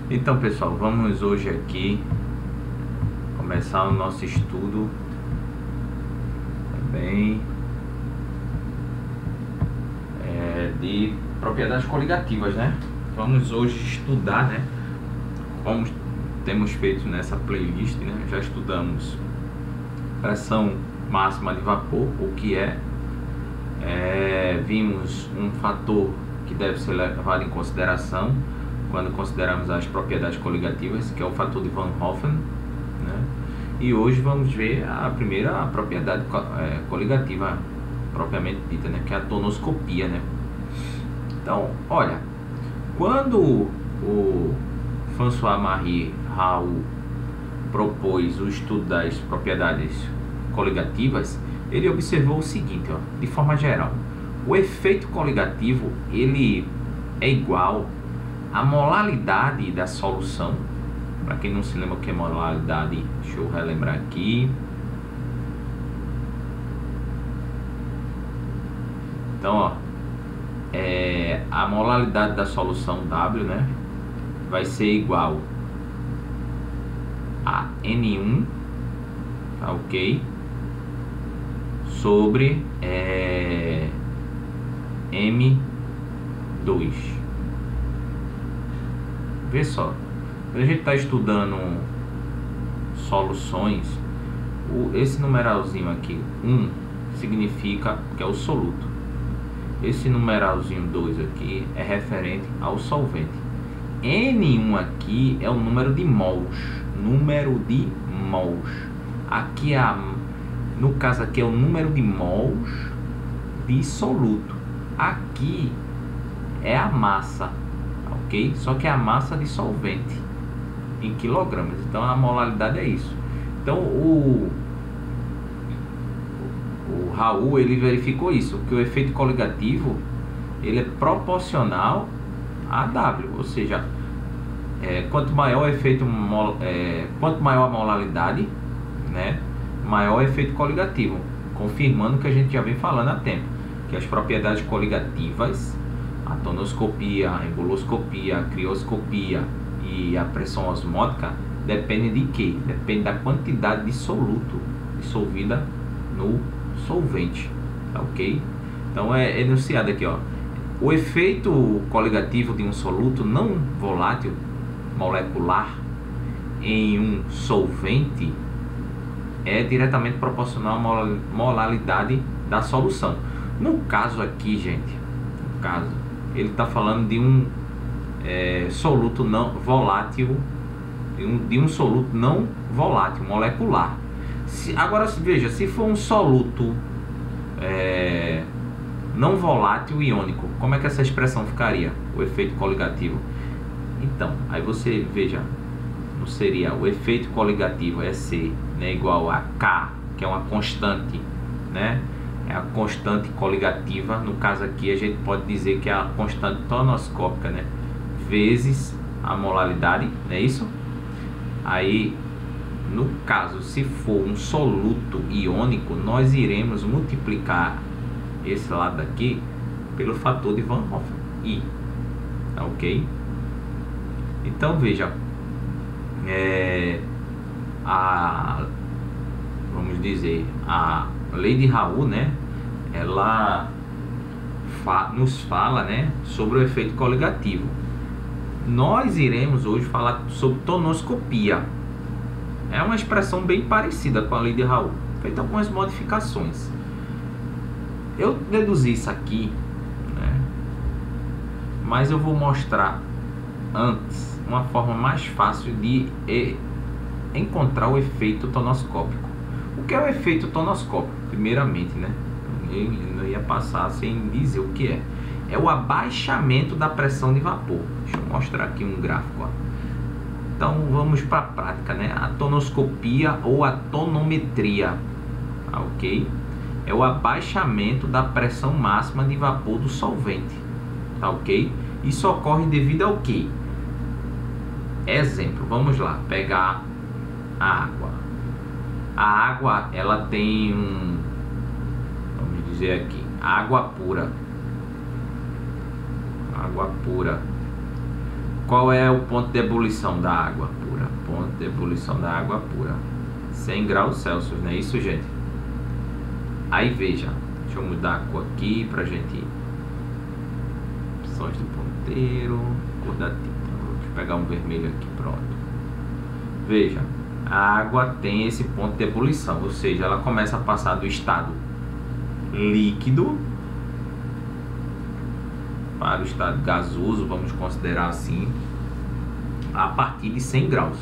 Então, pessoal, vamos hoje aqui começar o nosso estudo também de propriedades coligativas, né? Vamos hoje estudar, né? Como temos feito nessa playlist, né? Já estudamos pressão máxima de vapor, o que vimos um fator que deve ser levado em consideração quando consideramos as propriedades coligativas, que é o fator de Van Hoffen, né? E hoje vamos ver a primeira propriedade coligativa propriamente dita, né? Que é a tonoscopia, né? Então, olha, quando o François-Marie Raoult propôs o estudo das propriedades coligativas, ele observou o seguinte, ó, de forma geral: o efeito coligativo ele é igual à molalidade da solução. Para quem não se lembra o que é molalidade, deixa eu relembrar aqui. Então, ó, a molalidade da solução W, né, vai ser igual a N1, tá, ok, sobre M2. Vê só, quando a gente está estudando soluções, esse numeralzinho aqui, 1, significa que é o soluto. Esse numeralzinho 2 aqui é referente ao solvente. N1 aqui é o número de mols. Aqui no caso aqui é o número de mols de soluto. Aqui é a massa, ok? Só que é a massa de solvente em quilogramas. Então a molalidade é isso. Então o Raoult ele verificou isso, que o efeito coligativo ele é proporcional a W, ou seja, quanto maior o efeito quanto maior a molalidade, né, maior o efeito coligativo, confirmando o que a gente já vem falando há tempo, que as propriedades coligativas, a tonoscopia, a embuloscopia, a crioscopia e a pressão osmótica dependem de quê? Depende da quantidade de soluto dissolvida no solvente, tá, ok? Então é enunciado aqui, ó: o efeito coligativo de um soluto não volátil molecular em um solvente é diretamente proporcional à molalidade da solução. No caso aqui, gente, ele está falando de um soluto não volátil, de um soluto não volátil molecular. Agora veja, se for um soluto não volátil iônico, como é que essa expressão ficaria? O efeito coligativo. Então, aí você veja, não seria o efeito coligativo é C, né, igual a K, que é uma constante, né? É a constante coligativa. No caso aqui a gente pode dizer que é a constante tonoscópica, né, vezes a molalidade, não é isso? Aí, no caso, se for um soluto iônico, nós iremos multiplicar esse lado aqui pelo fator de Van Hoffen, I, tá, ok? Então veja, vamos dizer, a lei de Raoult, né, ela nos fala, né, sobre o efeito coligativo. Nós iremos hoje falar sobre tonoscopia. É uma expressão bem parecida com a lei de Raoult, feita algumas modificações. Eu deduzi isso aqui, né, mas eu vou mostrar antes uma forma mais fácil de encontrar o efeito tonoscópico. O que é o efeito tonoscópico? Primeiramente, né, eu não ia passar sem dizer o que é. É o abaixamento da pressão de vapor. Deixa eu mostrar aqui um gráfico, ó. Então vamos para a prática, né? A tonoscopia ou a tonometria, tá, ok? É o abaixamento da pressão máxima de vapor do solvente, tá, ok? Isso ocorre devido ao quê? Exemplo, vamos lá, pegar a água. A água, ela tem vamos dizer aqui, água pura. Qual é o ponto de ebulição da água pura? Ponto de ebulição da água pura, 100 graus Celsius, não é isso, gente? Aí veja, deixa eu mudar a cor aqui pra gente. Opções do ponteiro, cor da tinta. Deixa eu pegar um vermelho aqui, pronto. Veja, a água tem esse ponto de ebulição, ou seja, ela começa a passar do estado líquido para o estado gasoso, vamos considerar assim, a partir de 100 graus.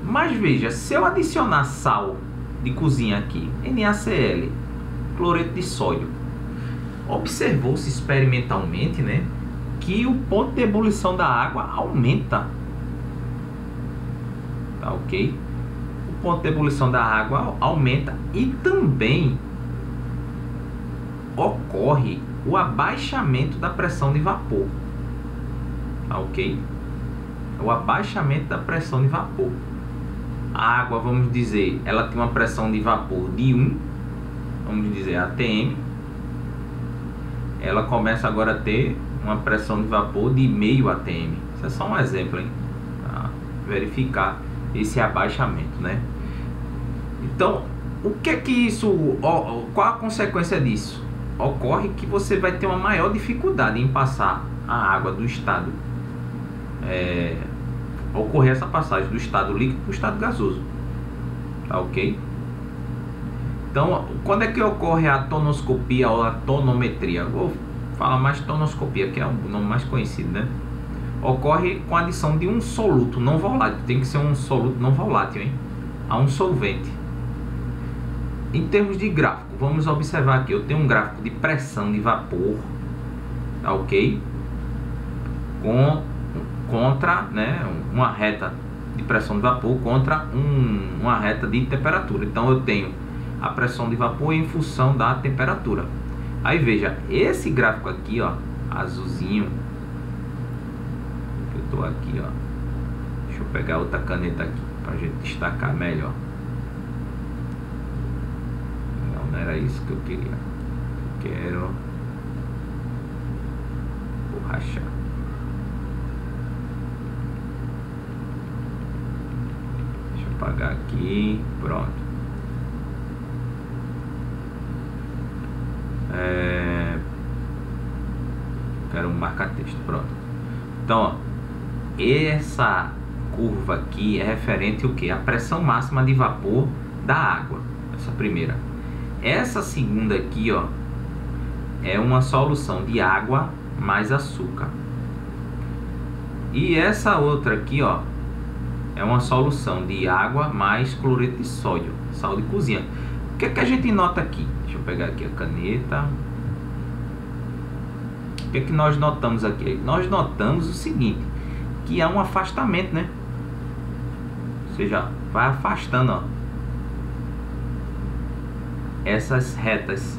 Mas veja, se eu adicionar sal de cozinha aqui, NaCl, cloreto de sódio, observou-se experimentalmente, né, que o ponto de ebulição da água aumenta. Tá ok? O ponto de ebulição da água aumenta e também ocorre o abaixamento da pressão de vapor. Tá ok? O abaixamento da pressão de vapor. A água, vamos dizer, ela tem uma pressão de vapor de 1, vamos dizer ATM. Ela começa agora a ter uma pressão de vapor de meio ATM. Isso é só um exemplo, hein? Para verificar esse abaixamento, né? Então, o que é que isso... Qual a consequência disso? Ocorre que você vai ter uma maior dificuldade em passar a água do estado... ocorrer essa passagem do estado líquido para o estado gasoso. Tá ok? Então, quando é que ocorre a tonoscopia ou a tonometria? Eu vou falar mais tonoscopia, que é o nome mais conhecido, né? Ocorre com a adição de um soluto não volátil. Tem que ser um soluto não volátil, hein? A um solvente. Em termos de gráfico, vamos observar aqui. Eu tenho um gráfico de pressão de vapor, tá ok? Contra, né, uma reta de pressão de vapor contra uma reta de temperatura. Então eu tenho a pressão de vapor em função da temperatura. Aí veja, esse gráfico aqui, ó, azulzinho, que eu tô aqui, ó. Deixa eu pegar outra caneta aqui pra gente destacar melhor. Não era isso que eu queria. Eu quero borrachar. Deixa eu apagar aqui. Pronto. Quero um marca-texto. Pronto. Então, ó, essa curva aqui é referente ao que? A pressão máxima de vapor da água. Essa primeira. Essa segunda aqui, ó, é uma solução de água mais açúcar. E essa outra aqui, ó, é uma solução de água mais cloreto de sódio, sal de cozinha. O que é que a gente nota aqui? Deixa eu pegar aqui a caneta. O que é que nós notamos aqui? Nós notamos o seguinte, que há um afastamento, né? Ou seja, vai afastando, ó, essas retas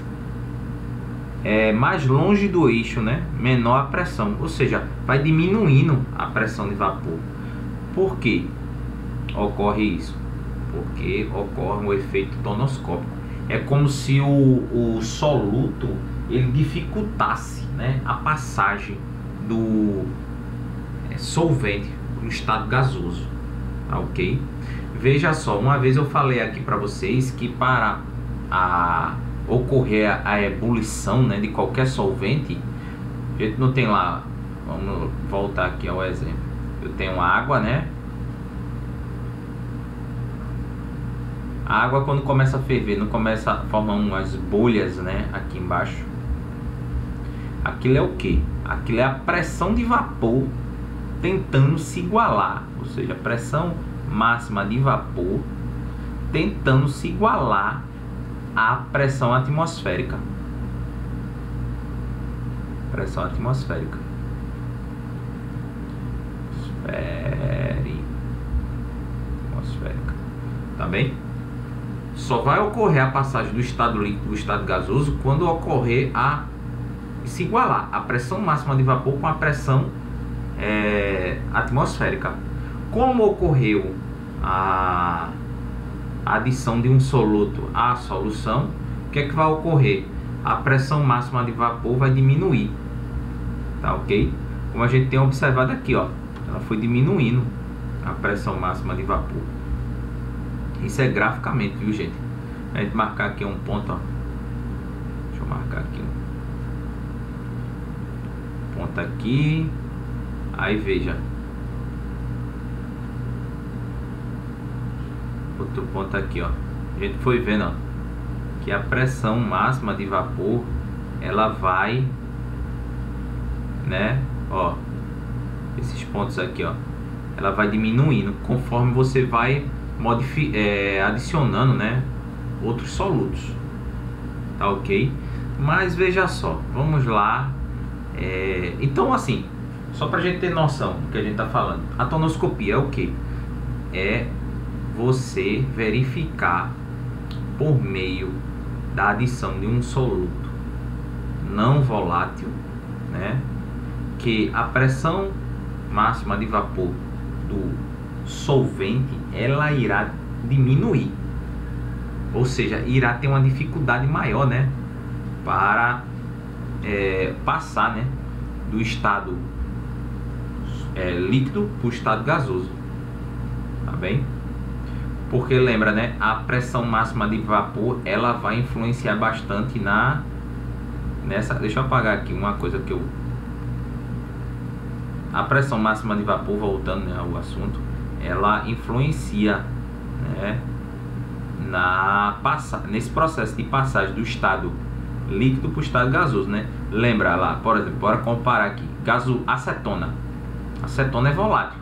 mais longe do eixo, né? Menor a pressão, ou seja, vai diminuindo a pressão de vapor. Por que ocorre isso? Porque ocorre um efeito tonoscópico. É como se o soluto ele dificultasse, né, a passagem do solvente no estado gasoso, tá ok? Veja só, uma vez eu falei aqui para vocês que para ocorrer a ebulição, né, de qualquer solvente, a gente não tem lá, vamos voltar aqui ao exemplo, eu tenho água, né? A água, quando começa a ferver, não começa a formar umas bolhas, né, aqui embaixo. Aquilo é o que? Aquilo é a pressão de vapor tentando se igualar, ou seja, a pressão máxima de vapor tentando se igualar à pressão atmosférica. Pressão atmosférica. Atmosférica. Tá bem? Só vai ocorrer a passagem do estado líquido para o estado gasoso quando ocorrer a se igualar a pressão máxima de vapor com a pressão atmosférica. Como ocorreu a adição de um soluto à solução, o que é que vai ocorrer? A pressão máxima de vapor vai diminuir, tá ok? Como a gente tem observado aqui, ó, ela foi diminuindo a pressão máxima de vapor. Isso é graficamente, viu, gente? A gente marcar aqui um ponto, ó. Deixa eu marcar aqui um ponto aqui. Aí veja, outro ponto aqui, ó. A gente foi vendo, ó, que a pressão máxima de vapor ela vai, né, ó, esses pontos aqui, ó, ela vai diminuindo conforme você vai adicionando, né, outros solutos, tá ok? Mas veja só, vamos lá. Então, assim, só pra gente ter noção do que a gente tá falando, a tonoscopia é o que? É você verificar por meio da adição de um soluto não volátil, né, que a pressão máxima de vapor do solvente ela irá diminuir, ou seja, irá ter uma dificuldade maior, né, para passar, né, do estado líquido para o estado gasoso, tá bem? Porque lembra, né, a pressão máxima de vapor ela vai influenciar bastante nessa. Deixa eu apagar aqui uma coisa que a pressão máxima de vapor, voltando, né, ao assunto, ela influencia, né, nesse processo de passagem do estado líquido para o estado gasoso, né? Lembra lá, por exemplo, bora comparar aqui, acetona. Acetona é volátil.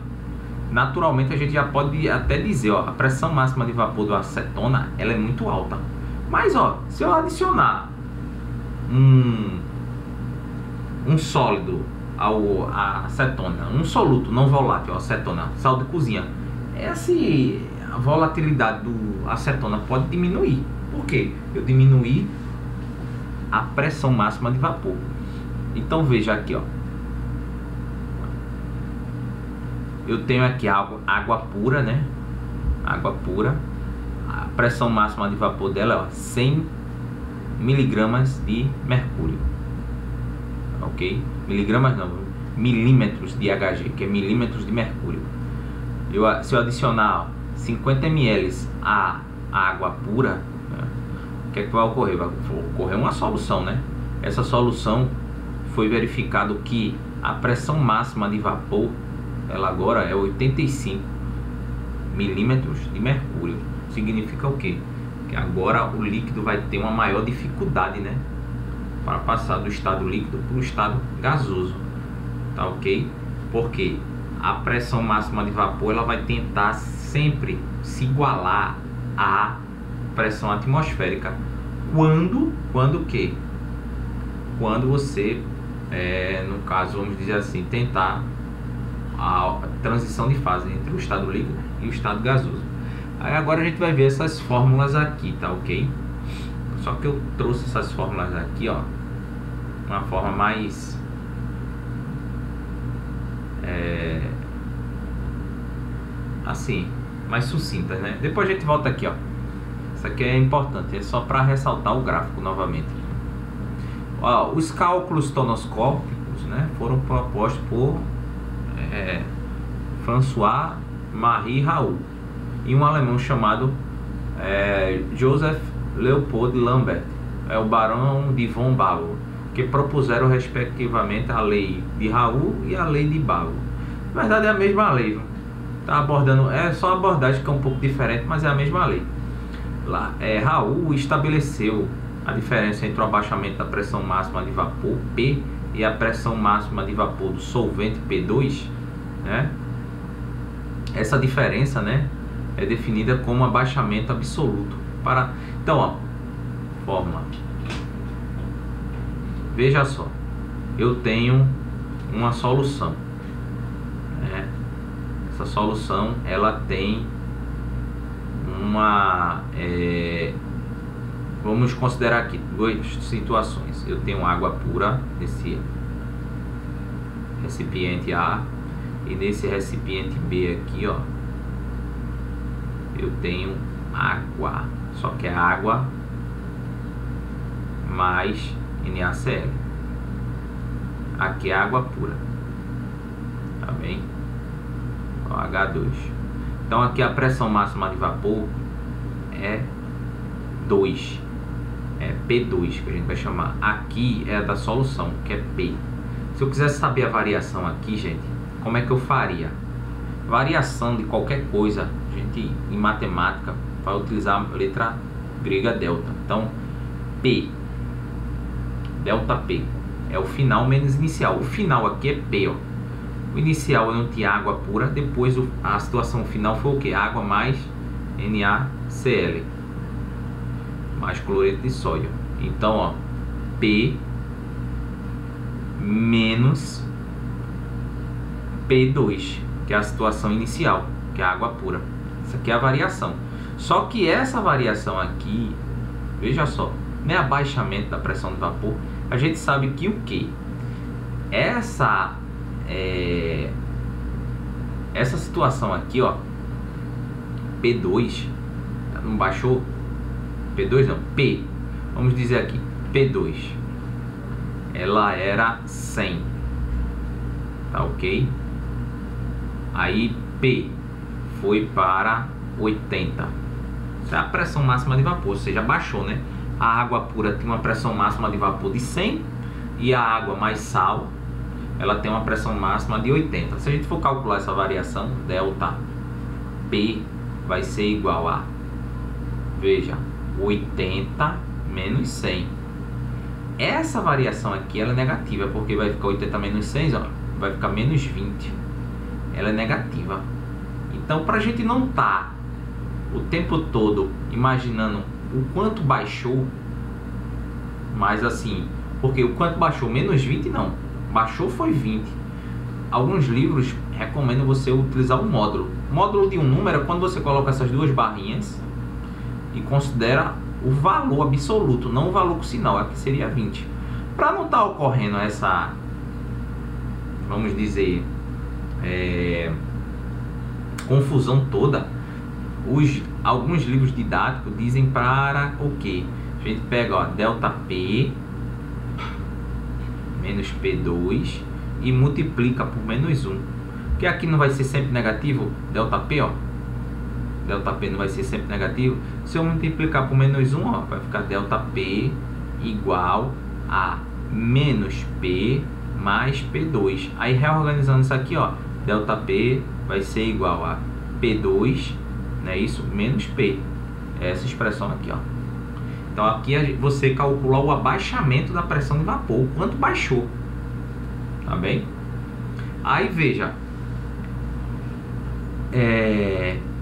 Naturalmente a gente já pode até dizer, ó, a pressão máxima de vapor do acetona ela é muito alta. Mas, ó, se eu adicionar um sólido à acetona, um soluto não volátil, acetona, sal de cozinha, a volatilidade do acetona pode diminuir. Por quê? Eu diminuí a pressão máxima de vapor. Então veja aqui, ó, eu tenho aqui água pura, né? Água pura. A pressão máxima de vapor dela é, ó, 100 miligramas de mercúrio. Ok? Miligramas não, milímetros de Hg, que é milímetros de mercúrio. Se eu adicionar, ó, 50 ml a água pura, né, o que é que vai ocorrer? Vai ocorrer uma solução, né? Essa solução foi verificado que a pressão máxima de vapor ela agora é 85 milímetros de mercúrio. Significa o quê? Que agora o líquido vai ter uma maior dificuldade, né, para passar do estado líquido para o estado gasoso, tá ok? Porque a pressão máxima de vapor ela vai tentar sempre se igualar à pressão atmosférica. Quando você, no caso, vamos dizer assim, tentar a transição de fase entre o estado líquido e o estado gasoso. Aí agora a gente vai ver essas fórmulas aqui, tá ok? Só que eu trouxe essas fórmulas aqui, ó, uma forma mais assim, mais sucinta, né? Depois a gente volta aqui, ó. Isso aqui é importante, é só para ressaltar o gráfico novamente. Ó, os cálculos tonoscópicos, né, foram propostos por François-Marie Raoult e um alemão chamado Joseph Leopold Lambert, o barão de von Ballow, que propuseram respectivamente a lei de Raoult e a lei de Ballow. Na verdade é a mesma lei, tá abordando, só a abordagem que é um pouco diferente, mas é a mesma lei. Lá, Raoult estabeleceu a diferença entre o abaixamento da pressão máxima de vapor P e a pressão máxima de vapor do solvente P2, né? Essa diferença, né, é definida como abaixamento absoluto. Então, ó, fórmula. Veja só, eu tenho uma solução, né? Essa solução ela tem vamos considerar aqui duas situações. Eu tenho água pura nesse recipiente A e nesse recipiente B aqui, ó, eu tenho água, só que é água mais NaCl. Aqui é água pura, tá bem? Ó, H2. Então aqui a pressão máxima de vapor é 2. É P2 que a gente vai chamar. Aqui é a da solução, que é P. Se eu quisesse saber a variação aqui, gente, como é que eu faria? Variação de qualquer coisa, a gente em matemática vai utilizar a letra grega delta. Então, P, delta P, é o final menos inicial. O final aqui é P, ó. O inicial eu não tinha água pura, depois a situação final foi o que? Água mais NaCl, mais cloreto de sódio. Então, ó, P menos P2, que é a situação inicial, que é a água pura. Isso aqui é a variação. Só que essa variação aqui, veja só, não é abaixamento da pressão de vapor. A gente sabe que o que? Essa situação aqui, ó, P2, não baixou? P2 não, P, vamos dizer aqui, P2, ela era 100, tá ok? Aí P foi para 80, essa é a pressão máxima de vapor, ou seja, baixou, né? A água pura tem uma pressão máxima de vapor de 100 e a água mais sal, ela tem uma pressão máxima de 80. Se a gente for calcular essa variação, delta P vai ser igual a, veja, 80 menos 100. Essa variação aqui ela é negativa, porque vai ficar 80 menos 100, ó, vai ficar menos 20. Ela é negativa. Então, para a gente não estar o tempo todo imaginando o quanto baixou, mas assim, porque o quanto baixou, menos 20 não, baixou foi 20. Alguns livros recomendam você utilizar o módulo. O módulo de um número é quando você coloca essas duas barrinhas e considera o valor absoluto, não o valor com sinal, aqui seria 20. Para não estar ocorrendo essa, vamos dizer, confusão toda, alguns livros didáticos dizem para o que? A gente pega, ó, delta P menos P2 e multiplica por menos 1, que aqui não vai ser sempre negativo, delta P, ó, delta P não vai ser sempre negativo. Se eu multiplicar por menos 1, ó, vai ficar delta P igual a menos P mais P2. Aí reorganizando isso aqui, ó, delta P vai ser igual a P2, né, isso, menos P. Essa expressão aqui, ó. Então aqui você calcula o abaixamento da pressão de vapor, o quanto baixou, tá bem? Aí veja,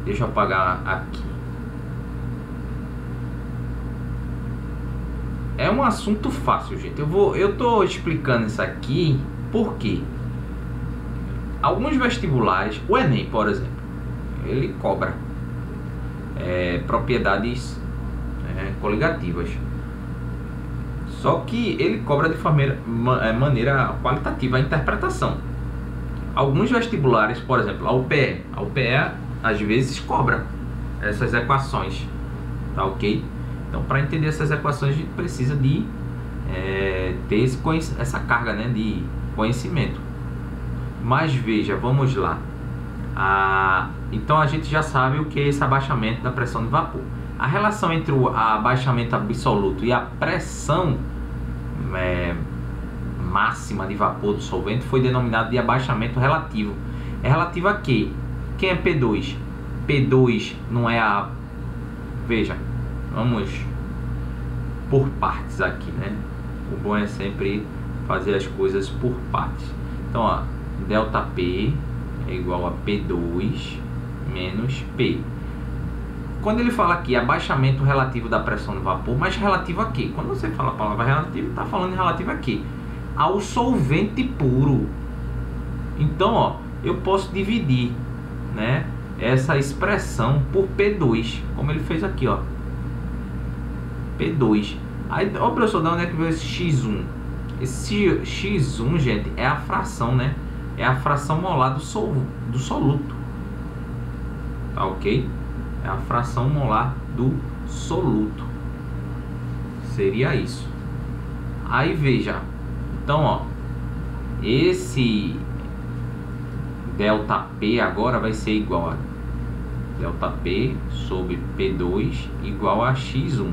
deixa eu apagar aqui. É um assunto fácil, gente. Eu tô explicando isso aqui porque alguns vestibulares, o Enem, por exemplo, ele cobra propriedades coligativas. Só que ele cobra de maneira qualitativa a interpretação. Alguns vestibulares, por exemplo, a UPE às vezes cobra essas equações, tá ok? Então, para entender essas equações, a gente precisa de ter essa carga, né, de conhecimento. Mas veja, vamos lá. Então a gente já sabe o que é esse abaixamento da pressão de vapor. A relação entre o abaixamento absoluto e a pressão máxima de vapor do solvente foi denominado de abaixamento relativo. É relativo a quê? Quem é P2? P2 não é a... Veja, vamos por partes aqui, né? O bom é sempre fazer as coisas por partes. Então, ó, delta P é igual a P2 menos P. Quando ele fala aqui abaixamento relativo da pressão de vapor, mas relativo a quê? Quando você fala a palavra relativo, está falando relativo a quê? Ao solvente puro. Então, ó, eu posso dividir, né, essa expressão por P2, como ele fez aqui, ó. P2. Aí, ó, professor, de onde é que veio esse X1? Esse X1, gente, é a fração, né? É a fração molar do soluto. Tá ok? É a fração molar do soluto. Seria isso. Aí veja. Então, ó, esse ΔP agora vai ser igual a ΔP sobre P2 igual a X1.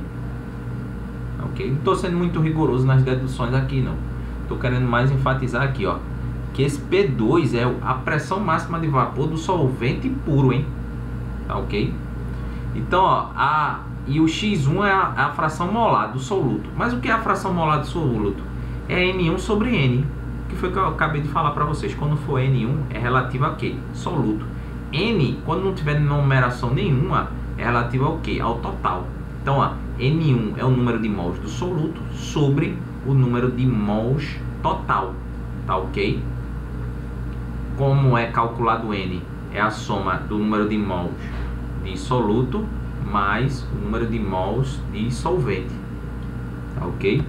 Ok? Não estou sendo muito rigoroso nas deduções aqui, não. Estou querendo mais enfatizar aqui, ó, que esse P2 é a pressão máxima de vapor do solvente puro, hein? Tá ok? Então, ó, e o X1 é a fração molar do soluto. Mas o que é a fração molar do soluto? É N1 sobre N, que foi que eu acabei de falar para vocês. Quando for N1, é relativo a quê? Soluto. N, quando não tiver numeração nenhuma, é relativo ao quê? Ao total. Então, ó, N1 é o número de mols do soluto sobre o número de mols total. Tá ok? Como é calculado N? É a soma do número de mols de soluto mais o número de mols de solvente. Tá ok?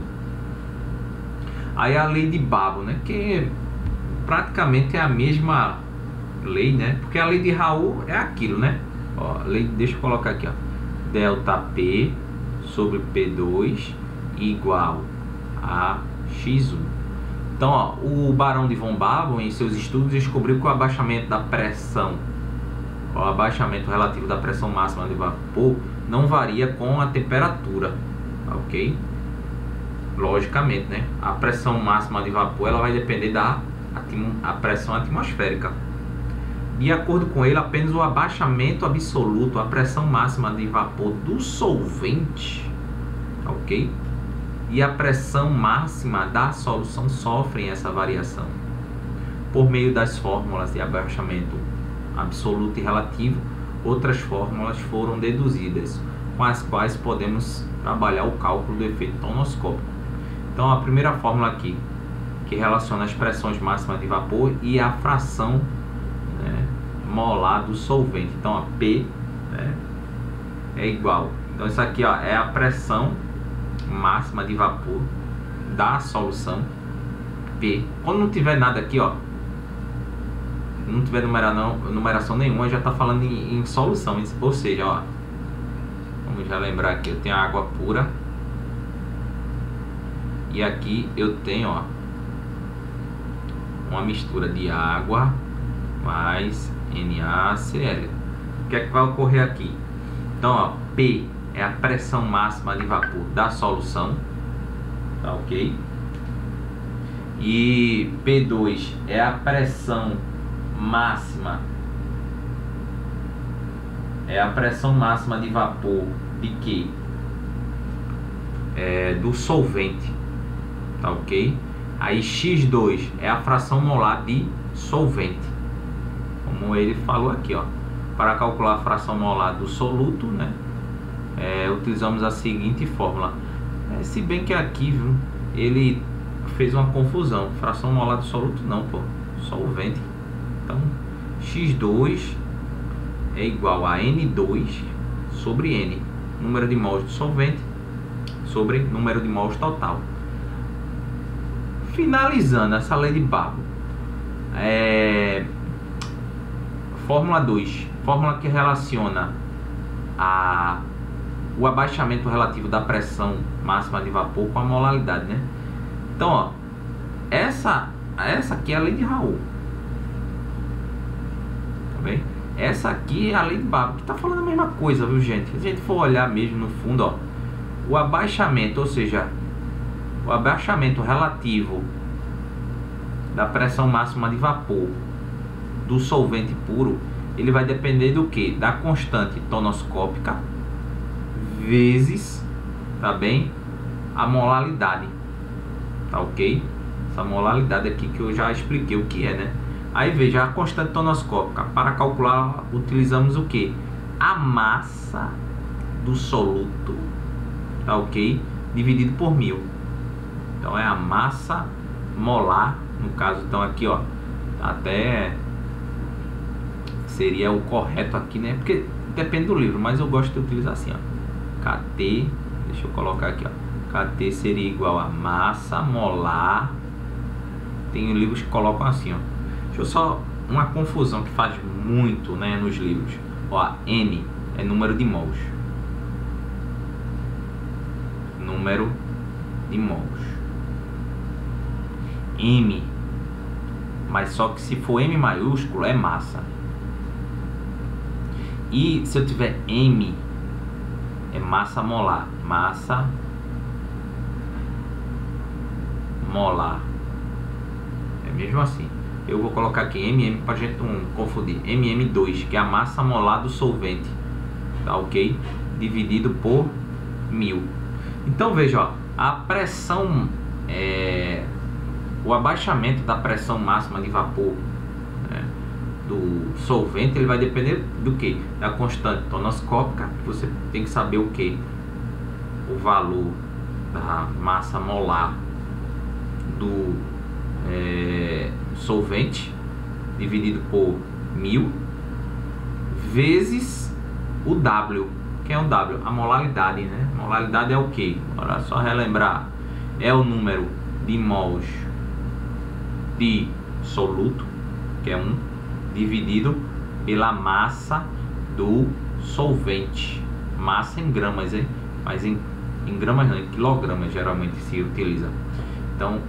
Aí a lei de Babo, né? Que praticamente é a mesma lei, né? Porque a lei de Raul é aquilo, né? Ó, deixa eu colocar aqui, ó. ΔP sobre P2 igual a X1. Então, ó, o Barão de von Babo, em seus estudos, descobriu que o abaixamento da pressão, o abaixamento relativo da pressão máxima de vapor, não varia com a temperatura, ok? Logicamente, né? A pressão máxima de vapor ela vai depender da pressão atmosférica. De acordo com ele, apenas o abaixamento absoluto, a pressão máxima de vapor do solvente, ok? E a pressão máxima da solução sofrem essa variação. Por meio das fórmulas de abaixamento absoluto e relativo, outras fórmulas foram deduzidas, com as quais podemos trabalhar o cálculo do efeito tonoscópico. Então, a primeira fórmula aqui, que relaciona as pressões máximas de vapor e a fração, né, molar do solvente. Então, a P, né, é igual. Então, isso aqui, ó, é a pressão máxima de vapor da solução, P. Quando não tiver nada aqui, ó, não tiver numeração nenhuma, já está falando em solução. Ou seja, ó, vamos já lembrar aqui, eu tenho a água pura e aqui eu tenho, ó, uma mistura de água mais NaCl. O que é que vai ocorrer aqui? Então, ó, P é a pressão máxima de vapor da solução, tá ok? E P2 é a pressão máxima, de vapor de quê? Do solvente, tá ok? Aí X2 é a fração molar de solvente, como ele falou aqui, ó. Para calcular a fração molar do soluto, né, utilizamos a seguinte fórmula. Se bem que aqui, viu, ele fez uma confusão. Fração molar do soluto não, pô, solvente. Então X2 é igual a N2 sobre N, número de mols do solvente sobre número de mols total. Finalizando essa lei de Babo, fórmula 2, fórmula que relaciona o abaixamento relativo da pressão máxima de vapor com a molaridade, né? Então, ó, essa aqui é a lei de Raul, tá bem? Essa aqui é a lei de Babo, que tá falando a mesma coisa, viu, gente? Se a gente for olhar mesmo no fundo, ó, o abaixamento, ou seja, o abaixamento relativo da pressão máxima de vapor do solvente puro, ele vai depender do que? Da constante tonoscópica vezes, tá bem, a molaridade, tá ok? Essa molaridade aqui que eu já expliquei o que é, né? Aí veja, a constante tonoscópica, para calcular utilizamos o que? A massa do soluto, tá ok? Dividido por 1000. Então é a massa molar, no caso. Então aqui, ó, até seria o correto aqui, né? Porque depende do livro, mas eu gosto de utilizar assim, ó. KT, deixa eu colocar aqui, ó. KT seria igual a massa molar. Tem livros que colocam assim, ó. Deixa eu só, uma confusão que faz muito, né, nos livros. Ó, N é número de mols. Número de mols. M Mas só que se for M maiúsculo é massa. E se eu tiver M, é massa molar. Massa molar. É mesmo assim. Eu vou colocar aqui MM para a gente não confundir. MM2, que é a massa molar do solvente. Tá ok? Dividido por 1000. Então veja, ó, a pressão, o abaixamento da pressão máxima de vapor, né, do solvente, ele vai depender do que? Da constante tonoscópica. Você tem que saber o que? O valor da massa molar do solvente dividido por 1000 vezes o W. Que é o W? A molaridade, né? Molaridade é o que? Bora só relembrar. É o número de mols de soluto, que é 1, dividido pela massa do solvente. Massa em gramas, hein? Mas em gramas não, em quilogramas geralmente se utiliza. Então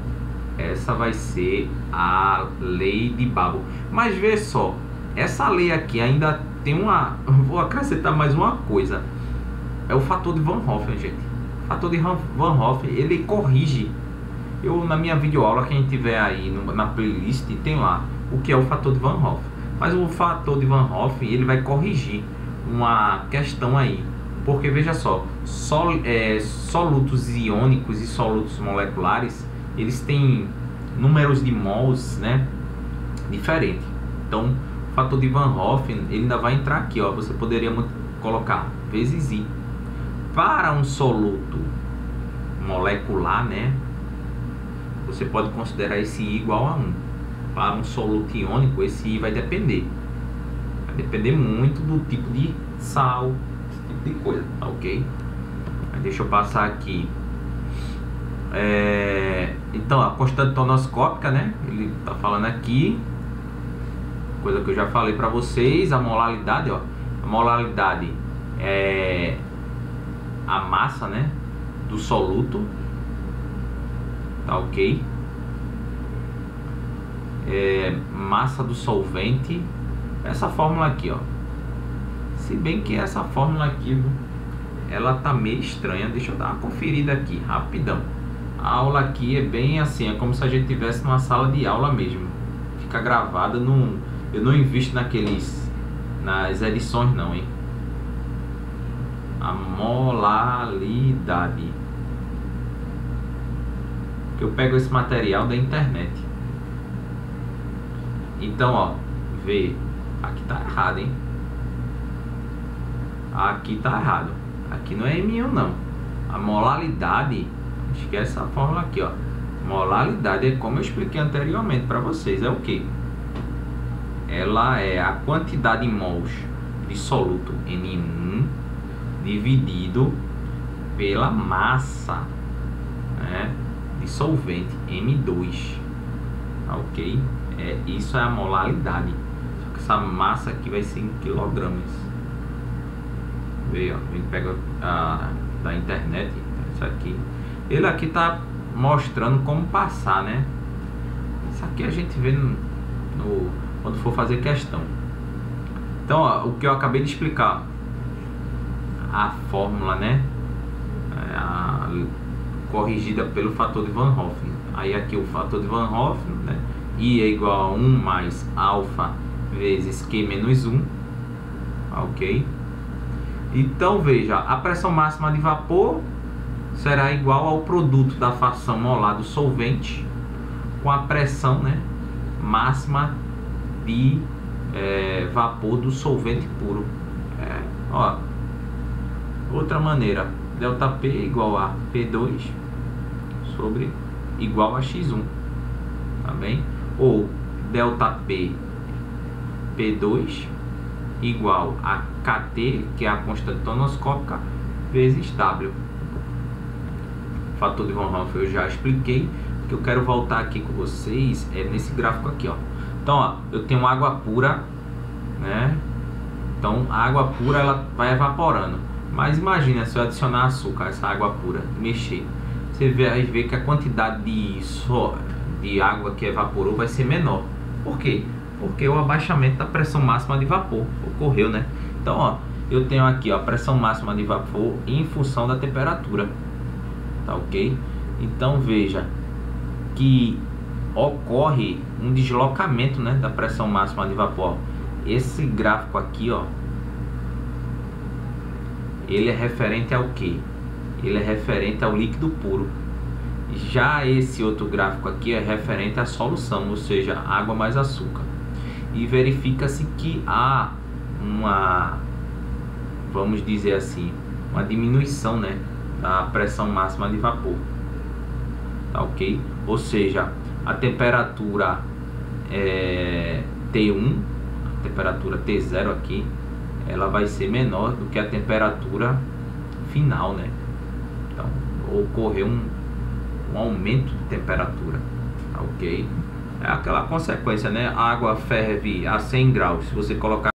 essa vai ser a lei de Babel. Mas vê só, essa lei aqui ainda tem uma... Vou acrescentar mais uma coisa. É o fator de Van Hoffen, gente. O fator de Van Hoffen, ele corrige. Na minha videoaula, quem tiver aí na playlist, tem lá o que é o fator de Van Hoffen. Mas o fator de Van Hoffen, ele vai corrigir uma questão aí. Porque veja só, solutos iônicos e solutos moleculares, eles têm números de mols, né, diferente. Então o fator de Van Hoffen, ele ainda vai entrar aqui, ó. Você poderia colocar vezes I. Para um soluto molecular, né, você pode considerar esse I igual a 1. Para um soluto iônico, esse I vai depender. Vai depender muito do tipo de sal, esse tipo de coisa, tá ok? Aí deixa eu passar aqui. Então a constante tonoscópica, né, ele tá falando aqui, coisa que eu já falei para vocês. A molaridade, ó, a molaridade é a massa, né, do soluto, tá ok? Massa do solvente, essa fórmula aqui, ó. Se bem que essa fórmula aqui, ela tá meio estranha. Deixa eu dar uma conferida aqui rapidão. A aula aqui é bem assim, é como se a gente tivesse numa sala de aula mesmo. Fica gravada no... Eu não invisto nas edições não, hein? A molaridade. Que eu pego esse material da internet. Então, ó, vê. Aqui tá errado, hein? Aqui tá errado. Aqui não é M1 não. A molaridade... Esquece essa fórmula aqui, ó. Molaridade é como eu expliquei anteriormente para vocês. É o que? Ela é a quantidade em mols de soluto N1 dividido pela massa, né, de solvente M2. Ok? Isso é a molaridade. Só que essa massa aqui vai ser em quilogramas. Vê, ó. A gente pega da internet. Isso aqui. Ele aqui tá mostrando como passar, né? Isso aqui a gente vê quando for fazer questão. Então, ó, o que eu acabei de explicar, a fórmula, né, corrigida pelo fator de Van Hoffen. Aí aqui o fator de Van Hoffen, né, I é igual a 1 mais alfa vezes Q menos 1, ok? Então veja, a pressão máxima de vapor será igual ao produto da fração molar do solvente com a pressão, né, máxima de vapor do solvente puro. Ó, outra maneira, ΔP igual a P2 sobre igual a X1, tá bem? Ou ΔP P2 igual a KT, que é a constante tonoscópica, vezes W. Fator de Van Hoffen eu já expliquei. O que eu quero voltar aqui com vocês é nesse gráfico aqui, ó. Então, ó, eu tenho água pura, né? Então, a água pura ela vai evaporando. Mas imagina se eu adicionar açúcar a essa água pura e mexer. Você vai ver que a quantidade de água que evaporou vai ser menor. Por quê? Porque o abaixamento da pressão máxima de vapor ocorreu, né? Então, ó, eu tenho aqui, ó, a pressão máxima de vapor em função da temperatura, tá ok? Então veja que ocorre um deslocamento, né, da pressão máxima de vapor. Esse gráfico aqui, ó, ele é referente ao que? Ele é referente ao líquido puro. Já esse outro gráfico aqui é referente à solução, ou seja, água mais açúcar. E verifica-se que há uma, vamos dizer assim, uma diminuição, né, da pressão máxima de vapor, tá ok? Ou seja, a temperatura T1, a temperatura T0 aqui, ela vai ser menor do que a temperatura final, né? Então, ocorreu um aumento de temperatura, tá ok? É aquela consequência, né? A água ferve a 100 graus, se você colocar